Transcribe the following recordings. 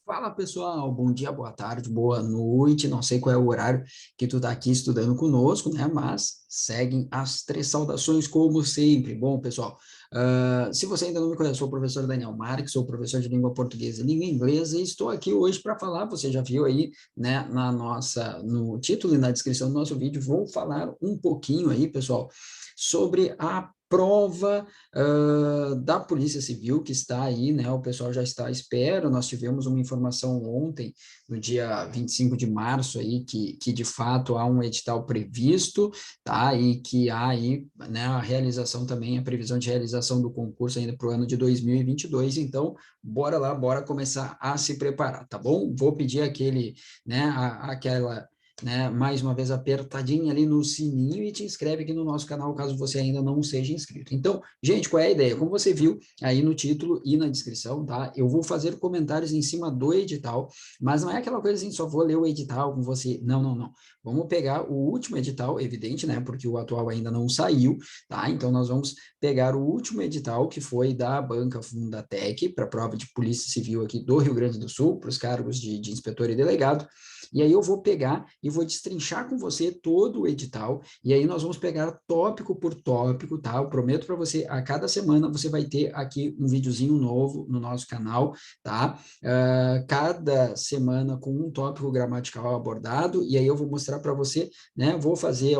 Fala pessoal, bom dia, boa tarde, boa noite. Não sei qual é o horário que tu tá aqui estudando conosco, né? Mas seguem as três saudações como sempre. Bom, pessoal, se você ainda não me conhece, sou o professor Daniel Marques, sou professor de língua portuguesa e língua inglesa e estou aqui hoje para falar. Você já viu aí, né? No título e na descrição do nosso vídeo, vou falar um pouquinho aí, pessoal, sobre a prova da Polícia Civil que está aí, né? O pessoal já está à espera. Nós tivemos uma informação ontem, no dia 25 de março, aí, que de fato há um edital previsto, tá? E que há aí, né, a realização também, a previsão de realização do concurso ainda para o ano de 2022. Então, bora lá, bora começar a se preparar, tá bom? Vou pedir né, aquela mais uma vez apertadinha ali no sininho e te inscreve aqui no nosso canal, caso você ainda não seja inscrito. Então, gente, qual é a ideia? Como você viu aí no título e na descrição, tá? Eu vou fazer comentários em cima do edital, mas não é aquela coisa assim, só vou ler o edital com você. Não, não, não. Vamos pegar o último edital, evidente, né? Porque o atual ainda não saiu, tá? Então, nós vamos pegar o último edital, que foi da Banca Fundatec, para a prova de Polícia Civil aqui do Rio Grande do Sul, para os cargos de inspetor e delegado. E aí eu vou pegar e vou destrinchar com você todo o edital, e aí nós vamos pegar tópico por tópico, tá? Eu prometo para você, a cada semana você vai ter aqui um videozinho novo no nosso canal, tá? Cada semana com um tópico gramatical abordado, e aí eu vou mostrar para você, né? Vou fazer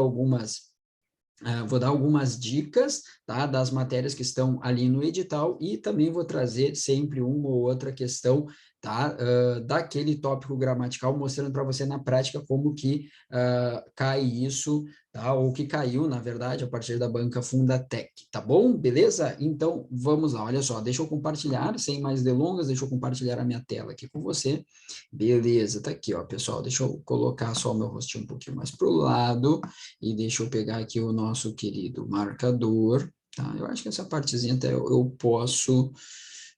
vou dar algumas dicas, tá, das matérias que estão ali no edital e também vou trazer sempre uma ou outra questão, tá, daquele tópico gramatical, mostrando para você na prática como que cai isso, tá, ou que caiu, na verdade, a partir da banca Fundatec, tá bom? Beleza? Então, vamos lá, olha só, deixa eu compartilhar, sem mais delongas, deixa eu compartilhar a minha tela aqui com você. Beleza, tá aqui, ó, pessoal, deixa eu colocar só o meu rostinho um pouquinho mais para o lado, e deixa eu pegar aqui o nosso querido marcador, tá? Eu acho que essa partezinha até eu posso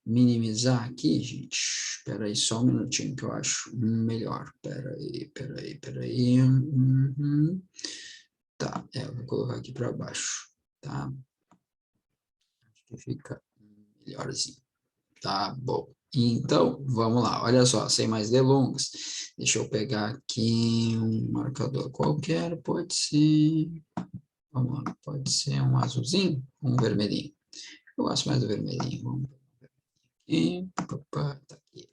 minimizar aqui, gente. Espera aí só um minutinho que eu acho melhor. Espera aí. Uhum. Tá, eu vou colocar aqui para baixo, tá? Acho que fica melhorzinho. Tá bom. Então, vamos lá. Olha só, sem mais delongas. Deixa eu pegar aqui um marcador qualquer, pode ser. Vamos lá, pode ser um azulzinho ou um vermelhinho. Eu gosto mais do vermelhinho. Vamos aqui. Opa, tá aqui.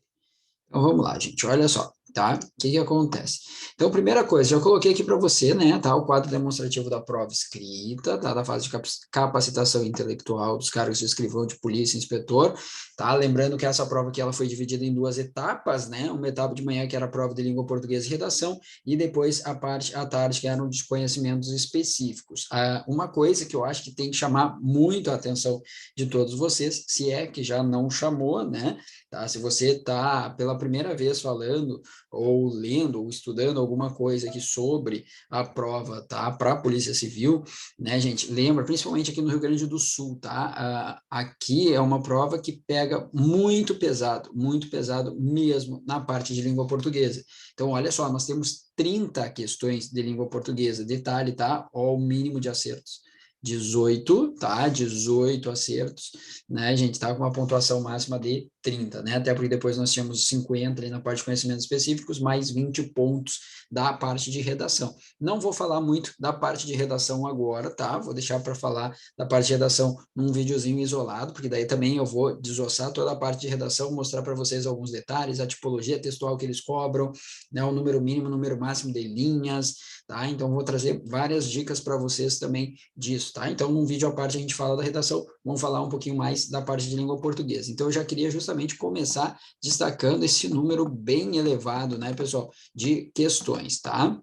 Então vamos lá, gente. Olha só, tá? O que que acontece? Então, primeira coisa, já coloquei aqui para você, né, tá? O quadro demonstrativo da prova escrita, tá? Da fase de capacitação intelectual dos cargos de escrivão de polícia, inspetor, tá? Lembrando que essa prova aqui ela foi dividida em duas etapas, né? Uma etapa de manhã que era a prova de língua portuguesa e redação e depois a parte à tarde que eram de conhecimentos específicos. Uma coisa que eu acho que tem que chamar muito a atenção de todos vocês, se é que já não chamou, né? Tá? Se você está pela primeira vez falando, ou lendo, ou estudando alguma coisa aqui sobre a prova, tá? Para a Polícia Civil, né, gente? Lembra, principalmente aqui no Rio Grande do Sul, tá? Aqui é uma prova que pega muito pesado mesmo na parte de língua portuguesa. Então, olha só, nós temos 30 questões de língua portuguesa. Detalhe, tá? Ó, o mínimo de acertos. 18, tá? 18 acertos, né? A gente tá com uma pontuação máxima de 30, né? Até porque depois nós tínhamos 50 ali na parte de conhecimentos específicos, mais 20 pontos da parte de redação. Não vou falar muito da parte de redação agora, tá? Vou deixar para falar da parte de redação num videozinho isolado, porque daí também eu vou desossar toda a parte de redação, mostrar para vocês alguns detalhes, a tipologia textual que eles cobram, né? O número mínimo, o número máximo de linhas, tá? Então vou trazer várias dicas para vocês também disso, tá? Então, num vídeo à parte a gente fala da redação, vamos falar um pouquinho mais da parte de língua portuguesa. Então, eu já queria justamente começar destacando esse número bem elevado, né, pessoal, de questões, tá?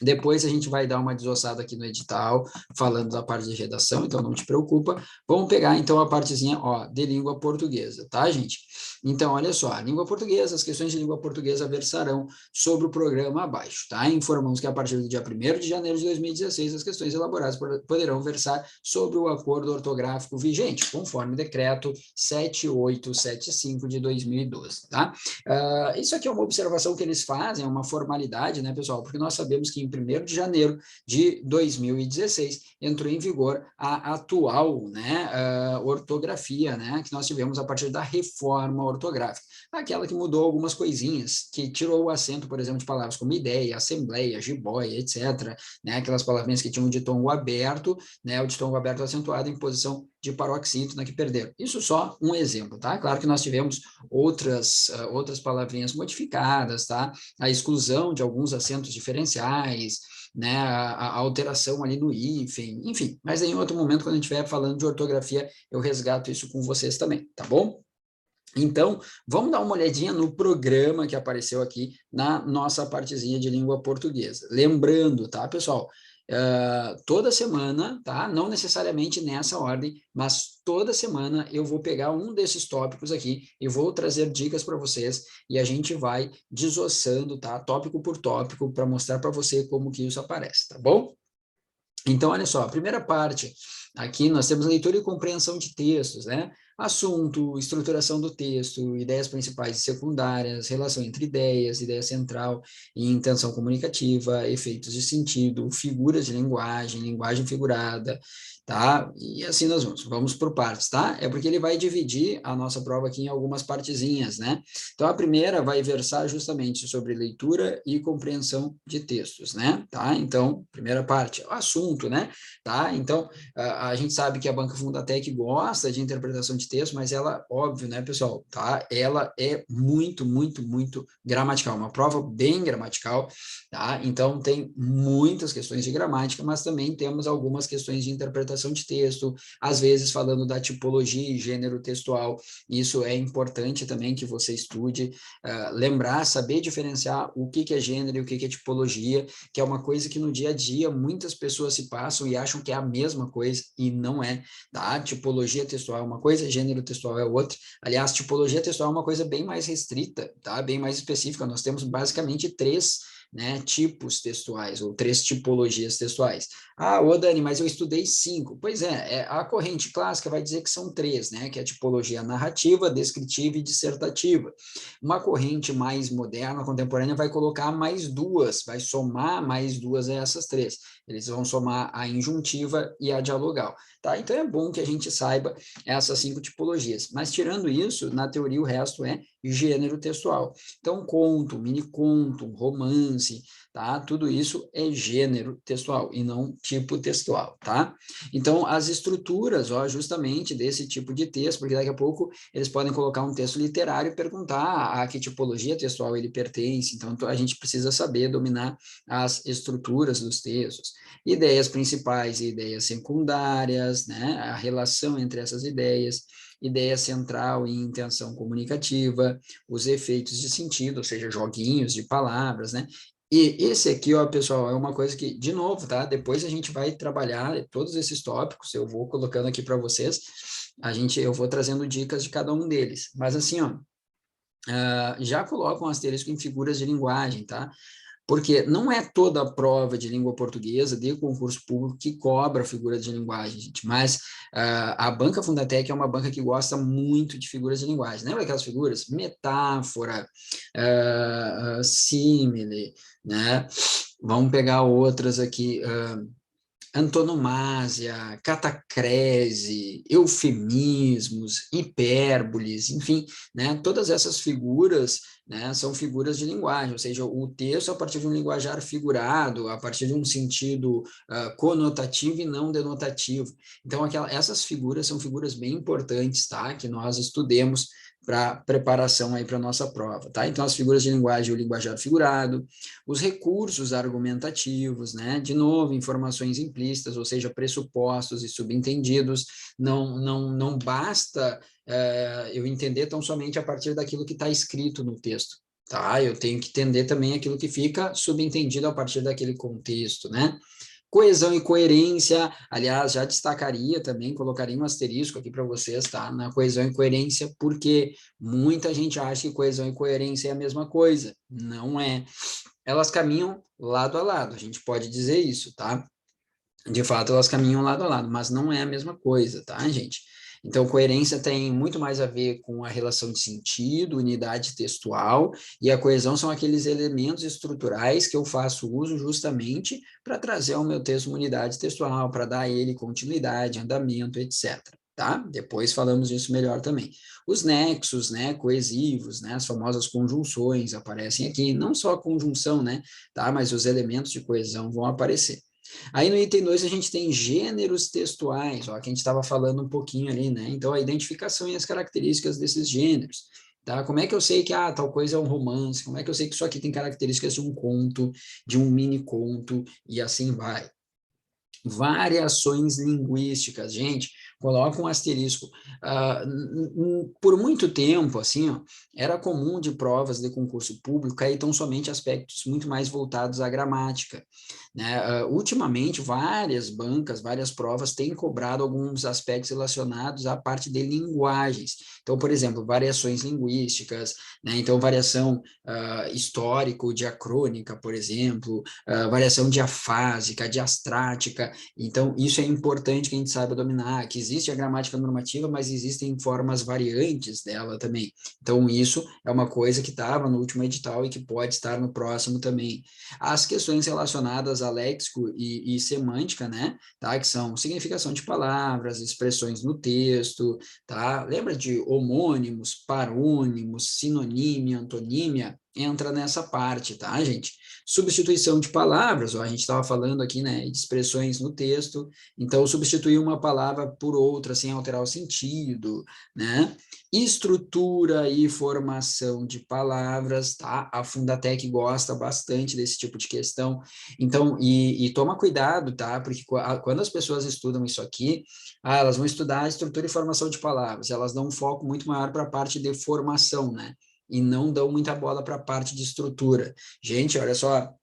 Depois a gente vai dar uma desossada aqui no edital, falando da parte de redação, então não te preocupa. Vamos pegar então a partezinha, ó, de língua portuguesa, tá, gente? Então, olha só, a língua portuguesa, as questões de língua portuguesa versarão sobre o programa abaixo, tá? Informamos que a partir do dia 1º de janeiro de 2016, as questões elaboradas poderão versar sobre o acordo ortográfico vigente, conforme decreto 7875 de 2012, tá? Isso aqui é uma observação que eles fazem, é uma formalidade, né, pessoal? Porque nós sabemos que em 1º de janeiro de 2016, entrou em vigor a atual, né, ortografia, né, que nós tivemos a partir da reforma ortográfica, aquela que mudou algumas coisinhas, que tirou o acento, por exemplo, de palavras como ideia, assembleia, jiboia, etc., né, aquelas palavrinhas que tinham de tom aberto, né, o ditongo aberto acentuado em posição de paroxítona que perderam. Isso só um exemplo, tá? Claro que nós tivemos outras palavrinhas modificadas, tá? A exclusão de alguns acentos diferenciais, né, a alteração ali no hífen, enfim, mas em outro momento, quando a gente estiver falando de ortografia, eu resgato isso com vocês também, tá bom? Então, vamos dar uma olhadinha no programa que apareceu aqui na nossa partezinha de língua portuguesa. Lembrando, tá, pessoal? Toda semana, tá? Não necessariamente nessa ordem, mas toda semana eu vou pegar um desses tópicos aqui e vou trazer dicas para vocês e a gente vai desossando, tá? Tópico por tópico para mostrar para você como que isso aparece, tá bom? Então, olha só, a primeira parte, aqui nós temos leitura e compreensão de textos, né? Assunto, estruturação do texto, ideias principais e secundárias, relação entre ideias, ideia central e intenção comunicativa, efeitos de sentido, figuras de linguagem, linguagem figurada, tá? E assim nós vamos por partes, tá? É porque ele vai dividir a nossa prova aqui em algumas partezinhas, né? Então, a primeira vai versar justamente sobre leitura e compreensão de textos, né? Tá? Então, primeira parte, o assunto, né? Tá? Então, a gente sabe que a Banca Fundatec gosta de interpretação de texto, mas ela, óbvio, né, pessoal, tá? Ela é muito, muito, muito gramatical, uma prova bem gramatical, tá? Então, tem muitas questões de gramática, mas também temos algumas questões de interpretação de texto, às vezes falando da tipologia e gênero textual. Isso é importante também que você estude, lembrar, saber diferenciar o que é gênero e o que é tipologia, que é uma coisa que no dia a dia muitas pessoas se passam e acham que é a mesma coisa, e não é, tá? Tipologia textual é uma coisa, gênero textual é outra. Aliás, tipologia textual é uma coisa bem mais restrita, tá? Bem mais específica. Nós temos basicamente 3, né, tipos textuais, ou 3 tipologias textuais. Ah, ô Dani, mas eu estudei 5. Pois é, a corrente clássica vai dizer que são 3, né, que é a tipologia narrativa, descritiva e dissertativa. Uma corrente mais moderna, contemporânea, vai colocar mais 2, vai somar mais 2 a essas 3. Eles vão somar a injuntiva e a dialogal, tá? Então é bom que a gente saiba essas 5 tipologias. Mas tirando isso, na teoria o resto é gênero textual. Então, conto, mini-conto, romance, tá? Tudo isso é gênero textual e não tipo textual, tá? Então, as estruturas, ó, justamente desse tipo de texto, porque daqui a pouco eles podem colocar um texto literário e perguntar a que tipologia textual ele pertence, então a gente precisa saber dominar as estruturas dos textos. Ideias principais e ideias secundárias, né? A relação entre essas ideias, ideia central e intenção comunicativa, os efeitos de sentido, ou seja, joguinhos de palavras, né? E esse aqui, ó, pessoal, é uma coisa que, de novo, tá? Depois a gente vai trabalhar todos esses tópicos, eu vou colocando aqui para vocês, eu vou trazendo dicas de cada um deles. Mas assim, ó, já colocam asterisco em figuras de linguagem, tá? Porque não é toda a prova de língua portuguesa de concurso público que cobra figuras de linguagem, gente, mas a Banca Fundatec é uma banca que gosta muito de figuras de linguagem. Lembra aquelas figuras? Metáfora, símile, né? Vamos pegar outras aqui, antonomásia, catacrese, eufemismos, hipérboles, enfim, né, todas essas figuras, né, são figuras de linguagem, ou seja, o texto a partir de um linguajar figurado, a partir de um sentido conotativo e não denotativo. Então, essas figuras são figuras bem importantes, tá, que nós estudemos para preparação aí para a nossa prova, tá? Então, as figuras de linguagem, o linguajar figurado, os recursos argumentativos, né? De novo, informações implícitas, ou seja, pressupostos e subentendidos, não basta eu entender tão somente a partir daquilo que está escrito no texto, tá? Eu tenho que entender também aquilo que fica subentendido a partir daquele contexto, né? Coesão e coerência, aliás, já destacaria também, colocaria um asterisco aqui para vocês, tá? Na coesão e coerência, porque muita gente acha que coesão e coerência é a mesma coisa. Não é. Elas caminham lado a lado, a gente pode dizer isso, tá? De fato, elas caminham lado a lado, mas não é a mesma coisa, tá, gente? Então, coerência tem muito mais a ver com a relação de sentido, unidade textual, e a coesão são aqueles elementos estruturais que eu faço uso justamente para trazer ao meu texto uma unidade textual, para dar a ele continuidade, andamento, etc. Tá? Depois falamos disso melhor também. Os nexos, né, coesivos, né, as famosas conjunções aparecem aqui, não só a conjunção, né, tá, mas os elementos de coesão vão aparecer. Aí no item 2 a gente tem gêneros textuais, ó, que a gente estava falando um pouquinho ali, né? Então a identificação e as características desses gêneros, tá? Como é que eu sei que tal coisa é um romance? Como é que eu sei que isso aqui tem características de um conto, de um mini conto e assim vai? Variações linguísticas, gente, coloca um asterisco. Por muito tempo, assim, ó, era comum de provas de concurso público cair tão somente aspectos muito mais voltados à gramática, né? Ultimamente, várias bancas, várias provas têm cobrado alguns aspectos relacionados à parte de linguagens. Então, por exemplo, variações linguísticas, né? Então, variação histórico-diacrônica, por exemplo, variação diafásica, diastrática. Então, isso é importante que a gente saiba dominar, que existe a gramática normativa, mas existem formas variantes dela também. Então, isso é uma coisa que estava no último edital e que pode estar no próximo também. As questões relacionadas a léxico e semântica, né, tá, que são significação de palavras, expressões no texto, tá? Lembra de homônimos, parônimos, sinonímia, antonímia? Entra nessa parte, tá, gente? Substituição de palavras, ó, a gente estava falando aqui, né, de expressões no texto, então substituir uma palavra por outra sem alterar o sentido, né? Estrutura e formação de palavras, tá? A Fundatec gosta bastante desse tipo de questão, então, e toma cuidado, tá? Porque quando as pessoas estudam isso aqui, elas vão estudar a estrutura e formação de palavras, elas dão um foco muito maior para a parte de formação, né? E não dão muita bola para a parte de estrutura. Gente, olha só,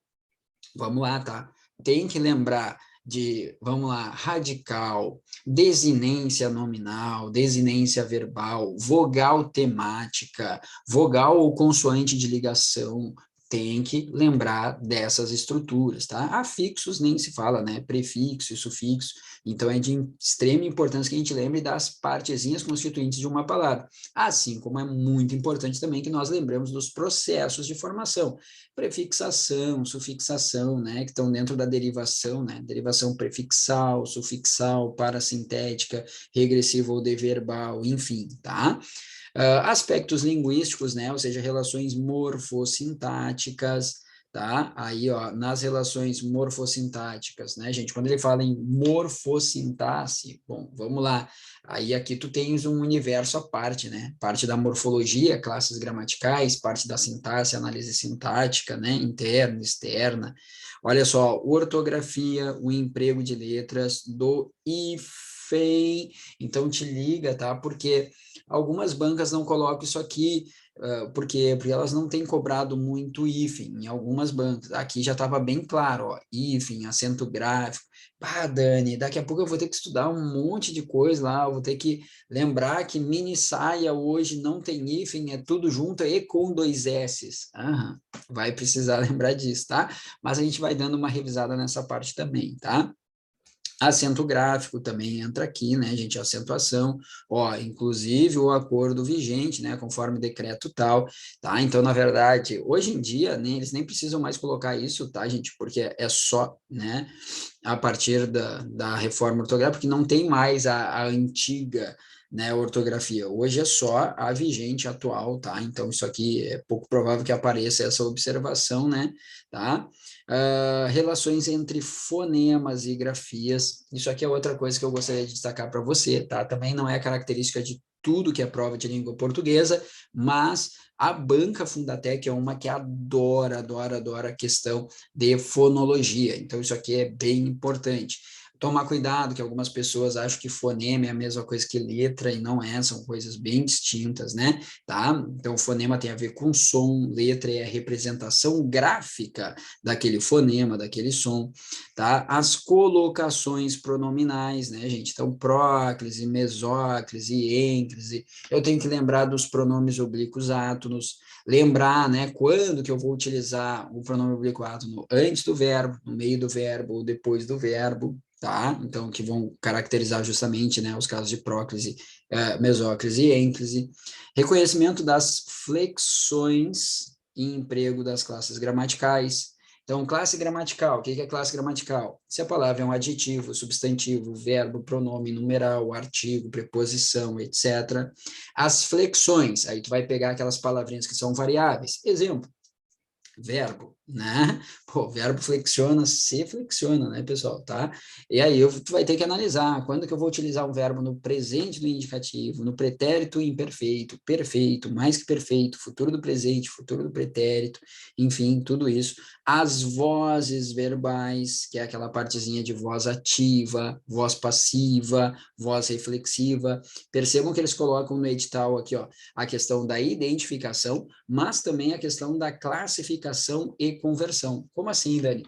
vamos lá, tá? Tem que lembrar de, vamos lá, radical, desinência nominal, desinência verbal, vogal temática, vogal ou consoante de ligação, tem que lembrar dessas estruturas, tá? Afixos nem se fala, né? Prefixo e sufixo. Então, é de extrema importância que a gente lembre das partezinhas constituintes de uma palavra. Assim como é muito importante também que nós lembremos dos processos de formação. Prefixação, sufixação, né? Que estão dentro da derivação, né? Derivação prefixal, sufixal, parasintética, regressiva ou deverbal, enfim, tá? Aspectos linguísticos, né? Ou seja, relações morfossintáticas, tá? Aí, ó, nas relações morfossintáticas, né, gente? Quando ele fala em morfossintaxe, bom, vamos lá. Aí aqui tu tens um universo à parte, né? Parte da morfologia, classes gramaticais, parte da sintaxe, análise sintática, né? Interna, externa. Olha só, ortografia, o emprego de letras do hífen. Então te liga, tá? Porque algumas bancas não colocam isso aqui, por quê? Porque elas não têm cobrado muito hífen em algumas bancas. Aqui já estava bem claro, ó, hífen, acento gráfico. Ah, Dani, daqui a pouco eu vou ter que estudar um monte de coisa lá, eu vou ter que lembrar que mini saia hoje não tem hífen, é tudo junto e com dois S's. Aham, vai precisar lembrar disso, tá? Mas a gente vai dando uma revisada nessa parte também, tá? Acento gráfico também entra aqui, né, gente, acentuação, ó, inclusive o acordo vigente, né, conforme decreto tal, tá? Então, na verdade, hoje em dia, né, eles nem precisam mais colocar isso, tá, gente, porque é só, né, a partir da reforma ortográfica, porque não tem mais a antiga, né, ortografia. Hoje é só a vigente atual, tá? Então, isso aqui é pouco provável que apareça essa observação, né, tá? Relações entre fonemas e grafias. Isso aqui é outra coisa que eu gostaria de destacar para você, tá? Também não é característica de tudo que é prova de língua portuguesa, mas a banca Fundatec é uma que adora, adora, adora a questão de fonologia. Então, isso aqui é bem importante. Tomar cuidado, que algumas pessoas acham que fonema é a mesma coisa que letra, e não é, são coisas bem distintas, né? Tá? Então, fonema tem a ver com som, letra é a representação gráfica daquele fonema, daquele som, tá? As colocações pronominais, né, gente? Então, próclise, mesóclise, ênclise. Eu tenho que lembrar dos pronomes oblíquos átonos, lembrar, né, quando que eu vou utilizar o pronome oblíquo átono antes do verbo, no meio do verbo ou depois do verbo, tá? Então, que vão caracterizar justamente, né, os casos de próclise mesóclise e ênclise, reconhecimento das flexões e emprego das classes gramaticais. Então, classe gramatical, o que é classe gramatical? Se a palavra é um adjetivo, substantivo, verbo, pronome, numeral, artigo, preposição, etc. As flexões, aí tu vai pegar aquelas palavrinhas que são variáveis. Exemplo, verbo, né? Pô, verbo flexiona, se flexiona, né, pessoal, tá? E aí tu vai ter que analisar quando que eu vou utilizar um verbo no presente do indicativo, no pretérito imperfeito, perfeito, mais que perfeito, futuro do presente, futuro do pretérito, enfim, tudo isso. As vozes verbais, que é aquela partezinha de voz ativa, voz passiva, voz reflexiva. Percebam que eles colocam no edital aqui, ó, a questão da identificação, mas também a questão da classificação e conversão. Como assim, Dani?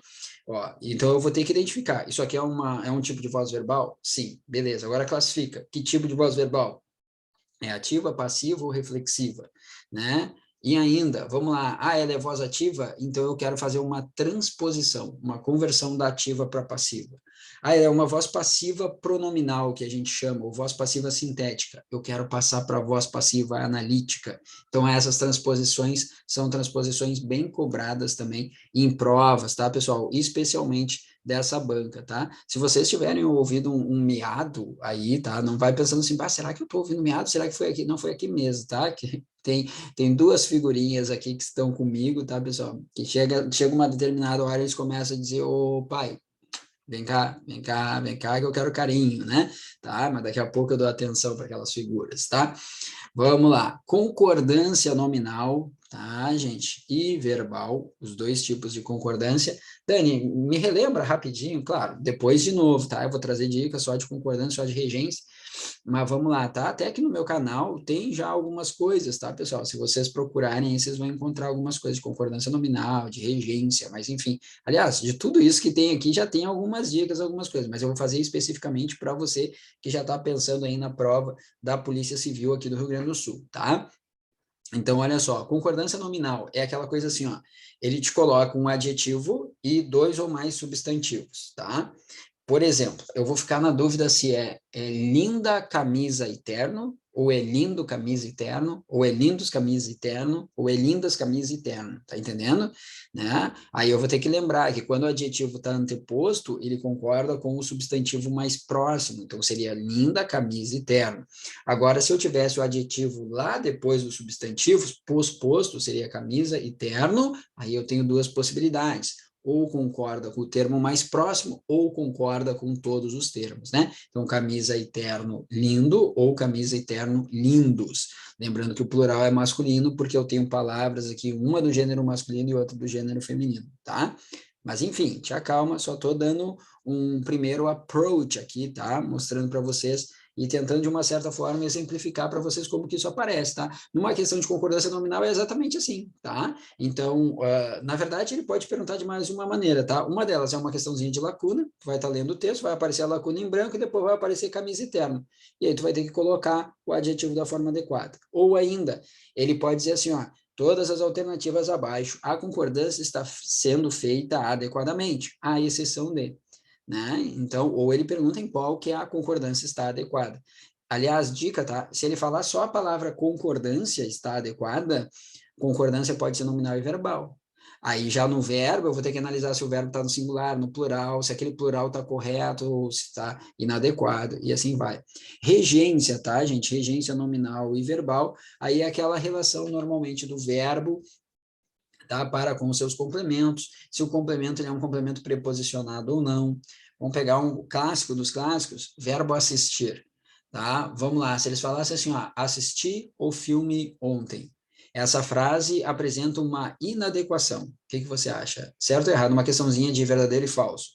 Ó, então eu vou ter que identificar. Isso aqui é um tipo de voz verbal? Sim, beleza. Agora classifica. Que tipo de voz verbal? É ativa, passiva ou reflexiva, né? E ainda, vamos lá, ela é voz ativa, então eu quero fazer uma transposição, uma conversão da ativa para passiva. Ela é uma voz passiva pronominal, que a gente chama, ou voz passiva sintética. Eu quero passar para a voz passiva analítica. Então, essas transposições são transposições bem cobradas também em provas, tá, pessoal? Especialmente dessa banca, tá? Se vocês tiverem ouvido um miado aí, tá? Não vai pensando assim, será que eu tô ouvindo miado? Será que foi aqui? Não foi aqui mesmo, tá? Que tem duas figurinhas aqui que estão comigo, tá, pessoal? Que chega uma determinada hora, eles começam a dizer, ô pai, vem cá, vem cá, vem cá, que eu quero carinho, né? Tá? Mas daqui a pouco eu dou atenção para aquelas figuras, tá? Vamos lá. Concordância nominal, tá, gente? E verbal, os dois tipos de concordância. Dani, me relembra rapidinho, claro, depois de novo, tá? Eu vou trazer dicas só de concordância, só de regência, mas vamos lá, tá? Até que no meu canal tem já algumas coisas, tá, pessoal? Se vocês procurarem, vocês vão encontrar algumas coisas de concordância nominal, de regência, mas enfim. Aliás, de tudo isso que tem aqui, já tem algumas dicas, algumas coisas, mas eu vou fazer especificamente para você que já está pensando aí na prova da Polícia Civil aqui do Rio Grande do Sul, tá? Então, olha só, concordância nominal é aquela coisa assim, ó, ele te coloca um adjetivo e dois ou mais substantivos, tá? Por exemplo, eu vou ficar na dúvida se é linda camisa e terno, ou é lindo camisa e terno, ou é lindos camisa e terno, ou é lindas camisa e terno, tá entendendo? Né? Aí eu vou ter que lembrar que quando o adjetivo está anteposto, ele concorda com o substantivo mais próximo, então seria linda camisa e terno. Agora, se eu tivesse o adjetivo lá depois do substantivo, posposto, seria camisa e terno, aí eu tenho duas possibilidades ou concorda com o termo mais próximo, ou concorda com todos os termos, né? Então, camisa e terno lindo, ou camisa e terno lindos. Lembrando que o plural é masculino, porque eu tenho palavras aqui, uma do gênero masculino e outra do gênero feminino, tá? Mas, enfim, te acalma, só estou dando um primeiro approach aqui, tá? Mostrando para vocês e tentando, de uma certa forma, exemplificar para vocês como que isso aparece, tá? Numa questão de concordância nominal é exatamente assim, tá? Então, na verdade, ele pode perguntar de mais uma maneira, tá? Uma delas é uma questãozinha de lacuna, tu vai estar lendo o texto, vai aparecer a lacuna em branco e depois vai aparecer camisa e terno. E aí tu vai ter que colocar o adjetivo da forma adequada. Ou ainda, ele pode dizer assim, ó, todas as alternativas abaixo, a concordância está sendo feita adequadamente, à exceção de, né? Então, ou ele pergunta em qual que a concordância está adequada. Aliás, dica, tá? Se ele falar só a palavra concordância está adequada, concordância pode ser nominal e verbal. Aí já no verbo, eu vou ter que analisar se o verbo está no singular, no plural, se aquele plural está correto ou se está inadequado, e assim vai. Regência, tá, gente? Regência nominal e verbal, aí é aquela relação normalmente do verbo, tá, para com os seus complementos, se o complemento ele é um complemento preposicionado ou não. Vamos pegar um clássico dos clássicos, verbo assistir, tá? Vamos lá, se eles falassem assim, ó, assisti o filme ontem. Essa frase apresenta uma inadequação. O que você acha? Certo ou errado? Uma questãozinha de verdadeiro e falso.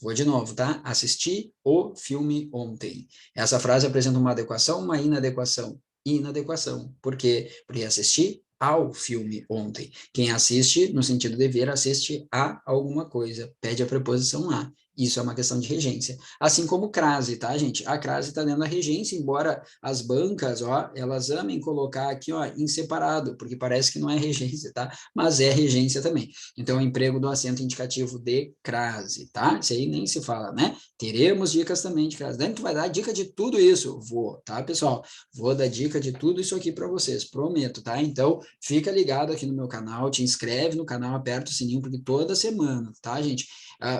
Vou de novo, tá? Assisti o filme ontem. Essa frase apresenta uma adequação, uma inadequação. Inadequação. Por quê? Porque assisti ao filme ontem. Quem assiste, no sentido de ver, assiste a alguma coisa. Pede a preposição a. Isso é uma questão de regência. Assim como crase, tá, gente? A crase está dentro da regência, embora as bancas, ó, elas amem colocar aqui, ó, em separado, porque parece que não é regência, tá? Mas é regência também. Então, emprego do acento indicativo de crase, tá? Isso aí nem se fala, né? Teremos dicas também de crase. Dani, tu vai dar dica de tudo isso? Vou, tá, pessoal? Vou dar dica de tudo isso aqui para vocês, prometo, tá? Então, fica ligado aqui no meu canal, te inscreve no canal, aperta o sininho, porque toda semana, tá, gente?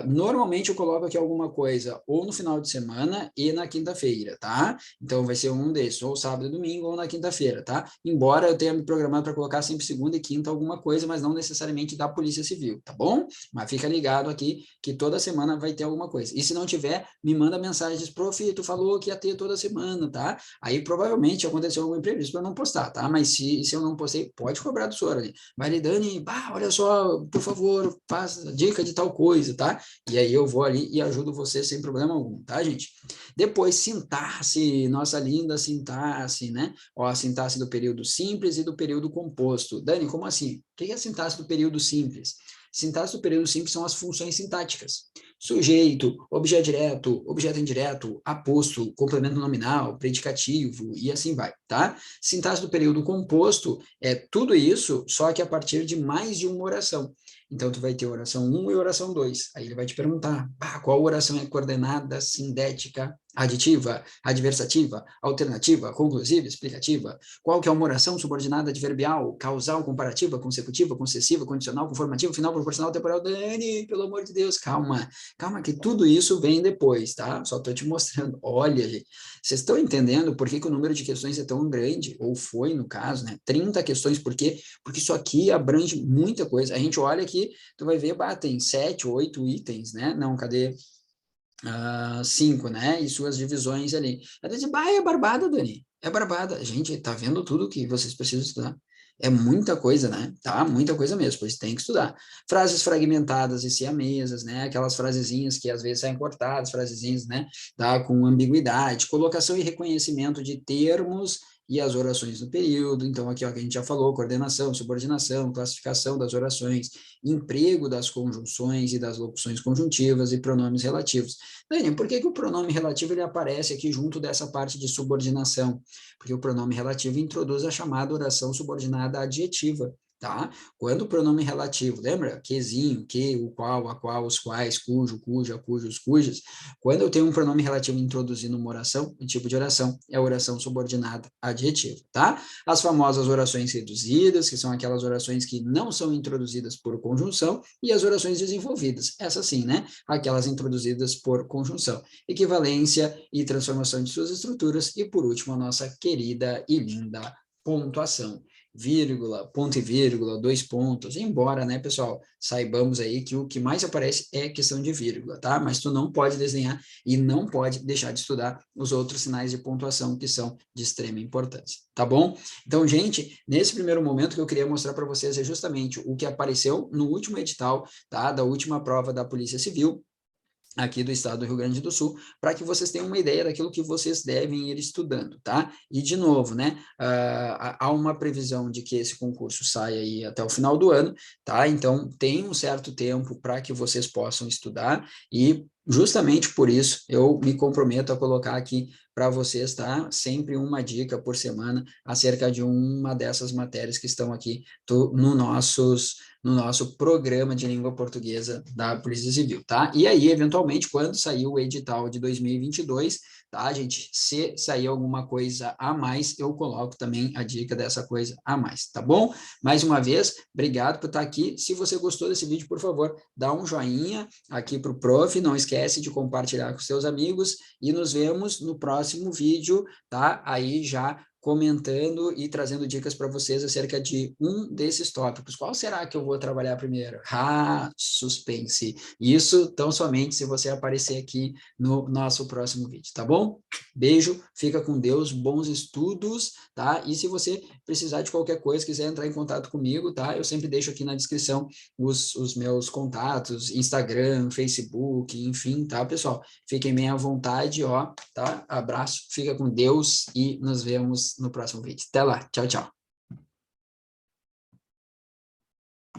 Normalmente eu coloco aqui alguma coisa ou no final de semana e na quinta-feira, tá? Então vai ser um desses, ou sábado e domingo ou na quinta-feira, tá? Embora eu tenha me programado para colocar sempre segunda e quinta alguma coisa, mas não necessariamente da Polícia Civil, tá bom? Mas fica ligado aqui que toda semana vai ter alguma coisa. E se não tiver, me manda mensagem, diz, prof, tu falou que ia ter toda semana, tá? Aí provavelmente aconteceu algum imprevisto para não postar, tá? Mas se eu não postei, pode cobrar do senhor ali. Vai ali, Dani, olha só, por favor, faça dica de tal coisa, tá? E aí eu vou ali e ajudo você sem problema algum, tá, gente? Depois, sintaxe, nossa linda sintaxe, né? Ó, a sintaxe do período simples e do período composto. Dani, como assim? O que é a sintaxe do período simples? Sintaxe do período simples são as funções sintáticas. Sujeito, objeto direto, objeto indireto, aposto, complemento nominal, predicativo e assim vai, tá? Sintaxe do período composto é tudo isso, só que a partir de mais de uma oração. Então, tu vai ter oração 1 e oração 2. Aí ele vai te perguntar, qual oração é coordenada, sindética, aditiva, adversativa, alternativa, conclusiva, explicativa? Qual que é uma oração subordinada adverbial, causal, comparativa, consecutiva, concessiva, condicional, conformativa, final, proporcional, temporal? Dani, pelo amor de Deus, calma. Calma que tudo isso vem depois, tá? Só estou te mostrando. Olha, gente, vocês estão entendendo por que o número de questões é tão grande? Ou foi, no caso, né? 30 questões, por quê? Porque isso aqui abrange muita coisa. A gente olha aqui, tu vai ver, tem 7, 8 itens, né? Não, cadê? 5, né? E suas divisões ali. Ela diz, é barbada, Dani. É barbada. Gente, tá vendo tudo que vocês precisam estudar. É muita coisa, né? Tá? Muita coisa mesmo, pois tem que estudar. Frases fragmentadas e siamesas, né? Aquelas frasezinhas que às vezes saem cortadas, frasezinhas, né? Tá? Com ambiguidade. Colocação e reconhecimento de termos e as orações no período. Então, aqui, ó, que a gente já falou, coordenação, subordinação, classificação das orações, emprego das conjunções e das locuções conjuntivas e pronomes relativos. Dani, por que o pronome relativo ele aparece aqui junto dessa parte de subordinação? Porque o pronome relativo introduz a chamada oração subordinada adjetiva, tá? Quando o pronome relativo, lembra? Quezinho, que, o qual, a qual, os quais, cujo, cuja, cujos, cujas. Quando eu tenho um pronome relativo introduzindo uma oração, o tipo de oração é a oração subordinada adjetiva, tá? As famosas orações reduzidas, que são aquelas orações que não são introduzidas por conjunção, e as orações desenvolvidas, essas sim, né? Aquelas introduzidas por conjunção. Equivalência e transformação de suas estruturas, e por último, a nossa querida e linda pontuação. Vírgula, ponto e vírgula, 2 pontos, embora, né, pessoal, saibamos aí que o que mais aparece é questão de vírgula, tá? Mas tu não pode desenhar e não pode deixar de estudar os outros sinais de pontuação que são de extrema importância, tá bom? Então, gente, nesse primeiro momento que eu queria mostrar para vocês é justamente o que apareceu no último edital, tá? Da última prova da Polícia Civil, aqui do estado do Rio Grande do Sul, para que vocês tenham uma ideia daquilo que vocês devem ir estudando, tá? E, de novo, né, há uma previsão de que esse concurso saia aí até o final do ano, tá? Então, tem um certo tempo para que vocês possam estudar e, justamente por isso, eu me comprometo a colocar aqui para vocês, tá? Sempre uma dica por semana acerca de uma dessas matérias que estão aqui no nosso programa de língua portuguesa da Polícia Civil, tá? E aí, eventualmente, quando sair o edital de 2022, tá, gente? Se sair alguma coisa a mais, eu coloco também a dica dessa coisa a mais, tá bom? Mais uma vez, obrigado por estar aqui. Se você gostou desse vídeo, por favor, dá um joinha aqui para o prof, não esquece de compartilhar com seus amigos e nos vemos no próximo vídeo, tá? Aí já comentando e trazendo dicas para vocês acerca de um desses tópicos. Qual será que eu vou trabalhar primeiro? Suspense. Isso tão somente se você aparecer aqui no nosso próximo vídeo, tá bom? Beijo, fica com Deus, bons estudos, tá? E se você precisar de qualquer coisa, quiser entrar em contato comigo, tá? Eu sempre deixo aqui na descrição os meus contatos, Instagram, Facebook, enfim, tá, pessoal? Fiquem bem à vontade, ó, tá? Abraço, fica com Deus e nos vemos no próximo vídeo. Até lá, tchau, tchau.